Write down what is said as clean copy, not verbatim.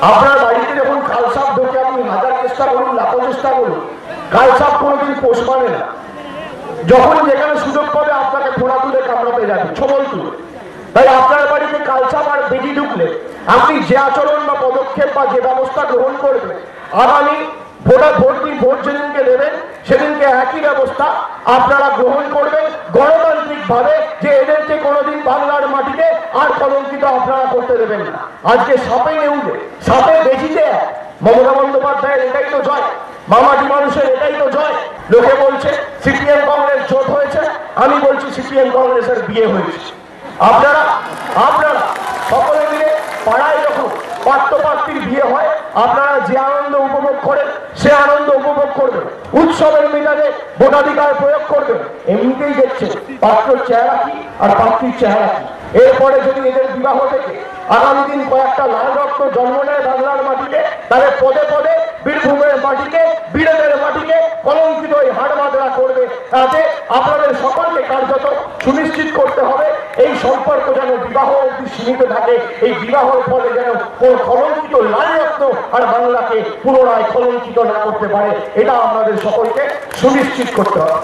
আপনার বাড়িতে যখন কালসাপ ঢোকে আপনি হাজার চেষ্টা করুন, লাখো চেষ্টা করুন, কালসাপ কোনোদিন পোষ মানে না। যখন যেখানে সুযোগ পাবে আপনাকে ফোড়া তুলে কামড়াতে যাবে, ছবল তুলে। তাই আপনার বাড়িতে কালসাপ আর বেজি ঢুকলে আপনি যে আচরণ বা পদক্ষেপ বা যে ব্যবস্থা গ্রহণ করবেন, আগামী ভোট যেদিনকে দেবেন সেদিনকে একই ব্যবস্থা আপনারা গ্রহণ করবেন গণতান্ত্রিক ভাবে, যে এদেরকে কোনোদিন বাংলার মাটিতে আর কলঙ্কিত আপনারা করতে দেবেন না। আজকে সাপে নেউলে সাপে বেজিতে মমতা বন্দ্যোপাধ্যায়ের এটাই তো জয়, মামাটি মানুষের এটাই তো জয়। লোকে বলছে সিপিএম কংগ্রেস জোট হয়েছে, আমি বলছি সিপিএম কংগ্রেসের বিয়ে হয়েছে। আপনারা সকলে মিলে পাড়ায় যখন পাত্রপাত্রীর বিয়ে হয় আপনারা যে আনন্দ উপভোগ করেন সে আনন্দ উপভোগ করবেন, উৎসবের মেজাজে ভোটাধিকার প্রয়োগ করবেন। এমনিতেই দেখছেন পাত্রর চেহারা কি আর পাত্রীর চেহারা কি। এরপরে যদি এদের বিবাহ থেকে আগামী দিন কয়েকটা লাল রক্ত জন্ম নেয় বাংলার মাটিতে, তাহলে পদে পদে বীরভূমের মাটিকে, বীরেদের মাটিকে কলঙ্কিত এই হাড়বাঁধরা করবে। তাতে আপনাদের সকলকে কার্যত সুনিশ্চিত করতে হবে এই সম্পর্ক যেন বিবাহ অবধি সীমিত থাকে, এই বিবাহের ফলে যেন কোন কলঙ্কিত লাল রক্ত আর বাংলাকে পুনরায় কলঙ্কিত না করতে পারে, এটা আপনাদের সকলকে সুনিশ্চিত করতে হবে।